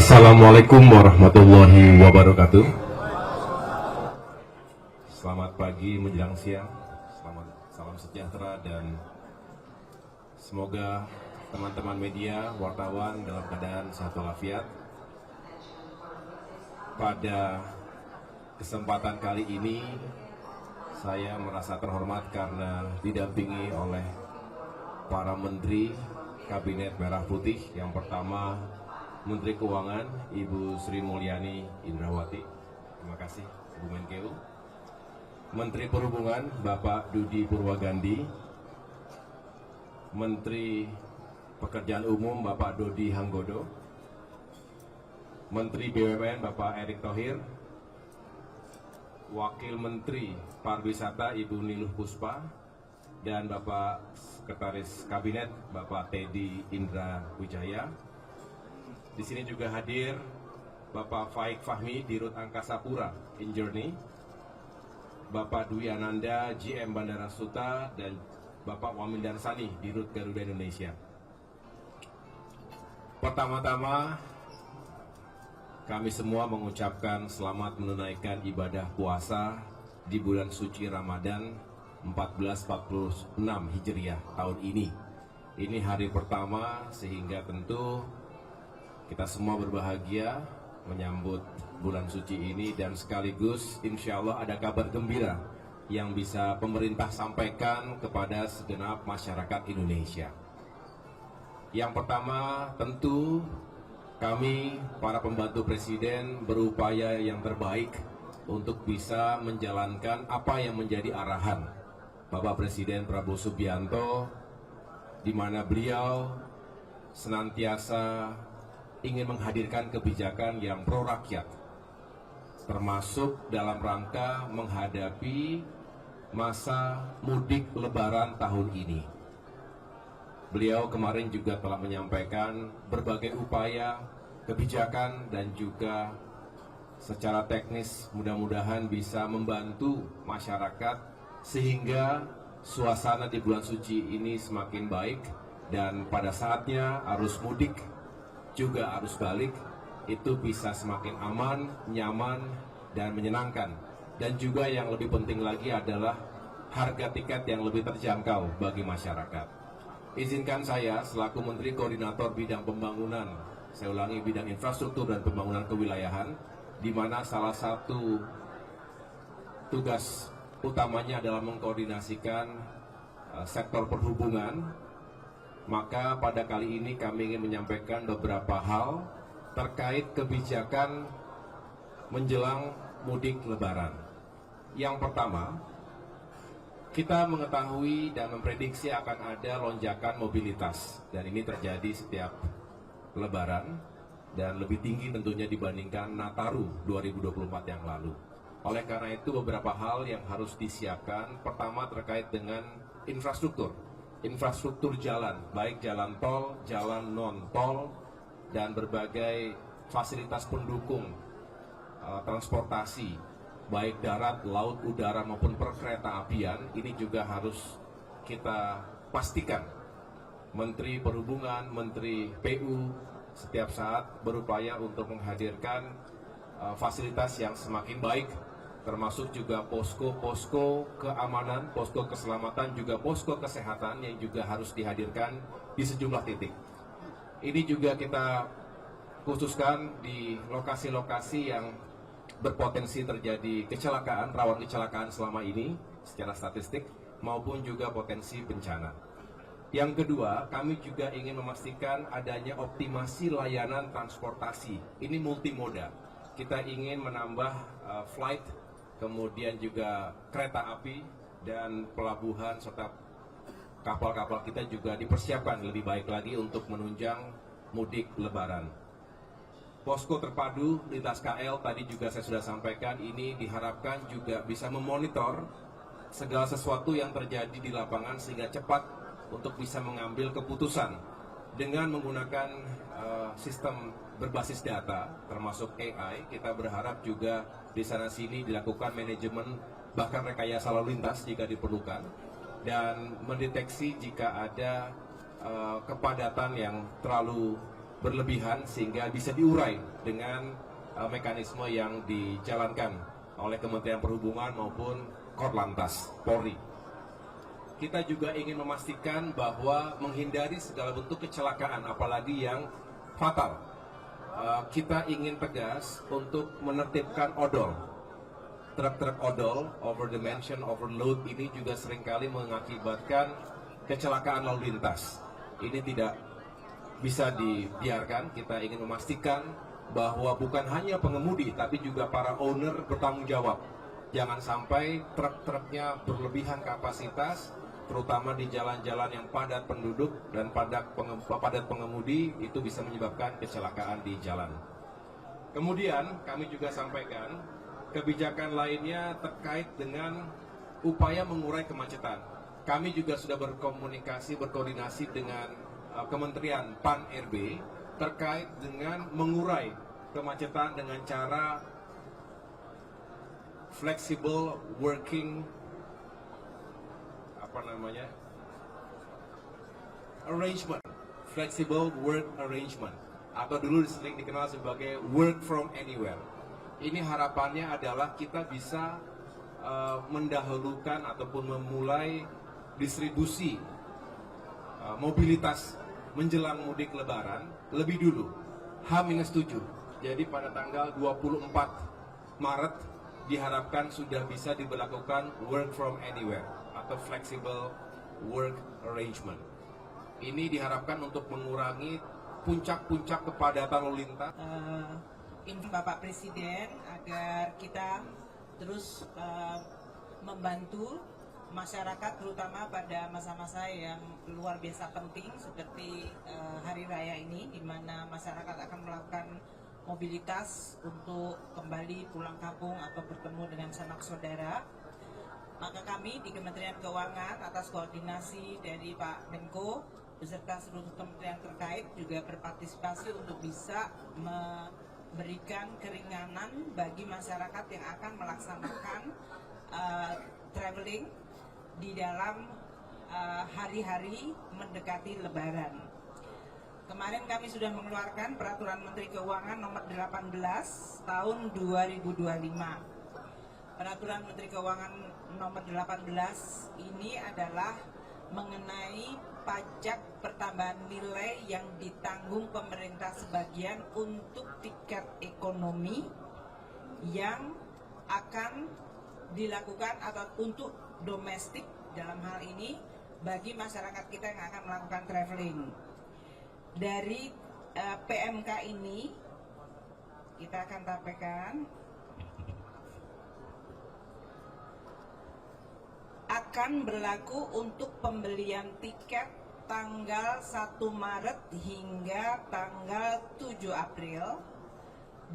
Assalamualaikum warahmatullahi wabarakatuh. Selamat pagi menjelang siang, salam sejahtera, dan semoga teman-teman media, wartawan dalam keadaan sehat walafiat. Pada kesempatan kali ini saya merasa terhormat karena didampingi oleh para menteri Kabinet Merah Putih. Yang pertama, Menteri Keuangan Ibu Sri Mulyani Indrawati. Terima kasih Bu Menkeu. Menteri Perhubungan Bapak Dudi Purwagandi. Menteri Pekerjaan Umum Bapak Dodi Hanggodo. Menteri BUMN Bapak Erick Thohir. Wakil Menteri Pariwisata Ibu Niluh Puspa, dan Bapak Sekretaris Kabinet Bapak Teddy Indra Wijaya. Di sini juga hadir Bapak Faik Fahmi, Dirut Angkasa Pura Injourney, Bapak Dwi Ananda, GM Bandara Suta, dan Bapak Wamil Darsani, Dirut Garuda Indonesia. Pertama-tama, kami semua mengucapkan selamat menunaikan ibadah puasa di bulan suci Ramadan 1446 Hijriah tahun ini. Ini hari pertama, sehingga tentu kita semua berbahagia menyambut bulan suci ini, dan sekaligus insya Allah ada kabar gembira yang bisa pemerintah sampaikan kepada segenap masyarakat Indonesia. Yang pertama, tentu kami para pembantu Presiden berupaya yang terbaik untuk bisa menjalankan apa yang menjadi arahan Bapak Presiden Prabowo Subianto, di mana beliau senantiasa ingin menghadirkan kebijakan yang pro rakyat, termasuk dalam rangka menghadapi masa mudik lebaran tahun ini. Beliau kemarin juga telah menyampaikan berbagai upaya, kebijakan, dan juga secara teknis mudah-mudahan bisa membantu masyarakat sehingga suasana di bulan suci ini semakin baik, dan pada saatnya arus mudik juga arus balik itu bisa semakin aman, nyaman, dan menyenangkan. Dan juga yang lebih penting lagi adalah harga tiket yang lebih terjangkau bagi masyarakat. Izinkan saya selaku Menteri Koordinator Bidang Pembangunan, saya ulangi, bidang infrastruktur dan pembangunan kewilayahan, di mana salah satu tugas utamanya adalah mengkoordinasikan sektor perhubungan. Maka pada kali ini kami ingin menyampaikan beberapa hal terkait kebijakan menjelang mudik lebaran. Yang pertama, kita mengetahui dan memprediksi akan ada lonjakan mobilitas, dan ini terjadi setiap lebaran dan lebih tinggi tentunya dibandingkan Nataru 2024 yang lalu. Oleh karena itu beberapa hal yang harus disiapkan. Pertama, terkait dengan infrastruktur jalan, baik jalan tol, jalan non-tol, dan berbagai fasilitas pendukung transportasi, baik darat, laut, udara, maupun perkereta apian. Ini juga harus kita pastikan Menteri Perhubungan, Menteri PU setiap saat berupaya untuk menghadirkan fasilitas yang semakin baik, termasuk juga posko-posko keamanan, posko keselamatan, juga posko kesehatan yang juga harus dihadirkan di sejumlah titik. Ini juga kita khususkan di lokasi-lokasi yang berpotensi terjadi kecelakaan, rawan kecelakaan selama ini secara statistik, maupun juga potensi bencana. Yang kedua, kami juga ingin memastikan adanya optimasi layanan transportasi. Ini multimoda. Kita ingin menambah flight, kemudian juga kereta api dan pelabuhan, serta kapal-kapal kita juga dipersiapkan lebih baik lagi untuk menunjang mudik lebaran. Posko terpadu lintas KL tadi juga saya sudah sampaikan, ini diharapkan juga bisa memonitor segala sesuatu yang terjadi di lapangan sehingga cepat untuk bisa mengambil keputusan dengan menggunakan sistem berbasis data termasuk AI. Kita berharap juga di sana sini dilakukan manajemen bahkan rekayasa lalu lintas jika diperlukan, dan mendeteksi jika ada kepadatan yang terlalu berlebihan sehingga bisa diurai dengan mekanisme yang dijalankan oleh Kementerian Perhubungan maupun Korlantas Polri. Kita juga ingin memastikan bahwa menghindari segala bentuk kecelakaan, apalagi yang fatal. Kita ingin tegas untuk menertibkan odol. Truk-truk odol, over dimension, overload ini juga seringkali mengakibatkan kecelakaan lalu lintas. Ini tidak bisa dibiarkan. Kita ingin memastikan bahwa bukan hanya pengemudi, tapi juga para owner bertanggung jawab. Jangan sampai truk-truknya berlebihan kapasitas, terutama di jalan-jalan yang padat penduduk dan padat pengemudi, itu bisa menyebabkan kecelakaan di jalan. Kemudian kami juga sampaikan kebijakan lainnya terkait dengan upaya mengurai kemacetan. Kami juga sudah berkoordinasi dengan Kementerian Pan-RB terkait dengan mengurai kemacetan dengan cara flexible working arrangement, flexible work arrangement, atau dulu sering dikenal sebagai work from anywhere. Ini harapannya adalah kita bisa mendahulukan ataupun memulai distribusi mobilitas menjelang mudik Lebaran lebih dulu, H-7. Jadi pada tanggal 24 Maret diharapkan sudah bisa diberlakukan work from anywhere atau flexible work arrangement. Ini diharapkan untuk mengurangi puncak-puncak kepadatan lalu lintas. Ini Bapak Presiden agar kita terus membantu masyarakat, terutama pada masa-masa yang luar biasa penting seperti Hari Raya ini, di mana masyarakat akan melakukan mobilitas untuk kembali pulang kampung atau bertemu dengan sanak saudara. Maka kami di Kementerian Keuangan atas koordinasi dari Pak Menko beserta seluruh kementerian terkait juga berpartisipasi untuk bisa memberikan keringanan bagi masyarakat yang akan melaksanakan traveling di dalam hari-hari mendekati Lebaran. Kemarin kami sudah mengeluarkan Peraturan Menteri Keuangan Nomor 18 Tahun 2025. Peraturan Menteri Keuangan Nomor 18 ini adalah mengenai pajak pertambahan nilai yang ditanggung pemerintah sebagian untuk tiket ekonomi yang akan dilakukan atau untuk domestik dalam hal ini bagi masyarakat kita yang akan melakukan traveling. Dari PMK ini kita akan sampaikan akan berlaku untuk pembelian tiket tanggal 1 Maret hingga tanggal 7 April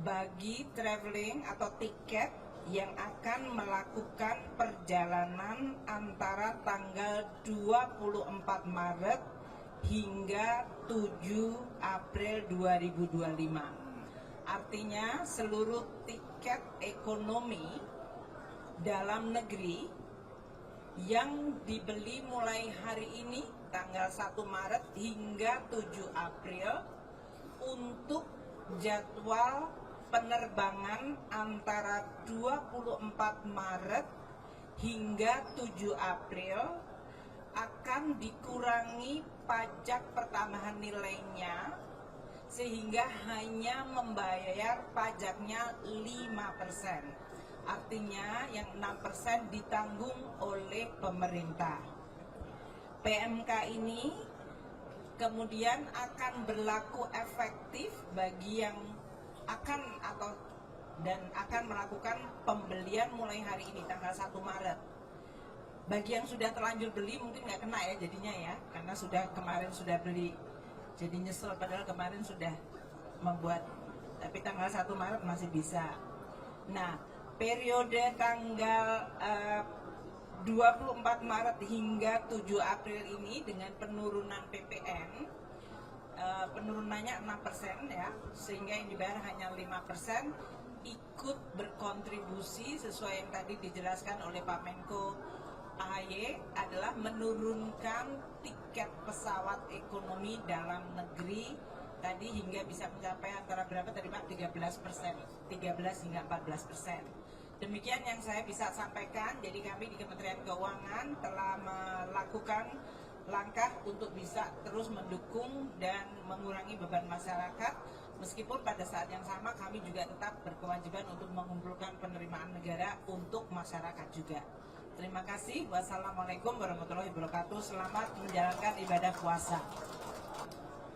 bagi traveling atau tiket yang akan melakukan perjalanan antara tanggal 24 Maret hingga 7 April 2025. Artinya seluruh tiket ekonomi dalam negeri yang dibeli mulai hari ini tanggal 1 Maret hingga 7 April untuk jadwal penerbangan antara 24 Maret hingga 7 April akan dikurangi pajak pertambahan nilainya sehingga hanya membayar pajaknya 5%. Artinya yang 6% ditanggung oleh pemerintah. PMK ini kemudian akan berlaku efektif bagi yang akan melakukan pembelian mulai hari ini tanggal 1 Maret. Bagi yang sudah terlanjur beli mungkin nggak kena ya jadinya ya, karena kemarin sudah beli. Jadi nyesel padahal kemarin sudah membuat, tapi tanggal 1 Maret masih bisa. Nah, periode tanggal 24 Maret hingga 7 April ini dengan penurunan PPN, penurunannya 6% ya, sehingga yang dibayar hanya 5%, ikut berkontribusi sesuai yang tadi dijelaskan oleh Pak Menko AHY adalah menurunkan tiket pesawat ekonomi dalam negeri tadi hingga bisa mencapai antara berapa tadi Pak? 13%, 13 hingga 14%. Demikian yang saya bisa sampaikan. Jadi kami di Kementerian Keuangan telah melakukan langkah untuk bisa terus mendukung dan mengurangi beban masyarakat. Meskipun pada saat yang sama kami juga tetap berkewajiban untuk mengumpulkan penerimaan negara untuk masyarakat juga. Terima kasih. Wassalamualaikum warahmatullahi wabarakatuh. Selamat menjalankan ibadah puasa.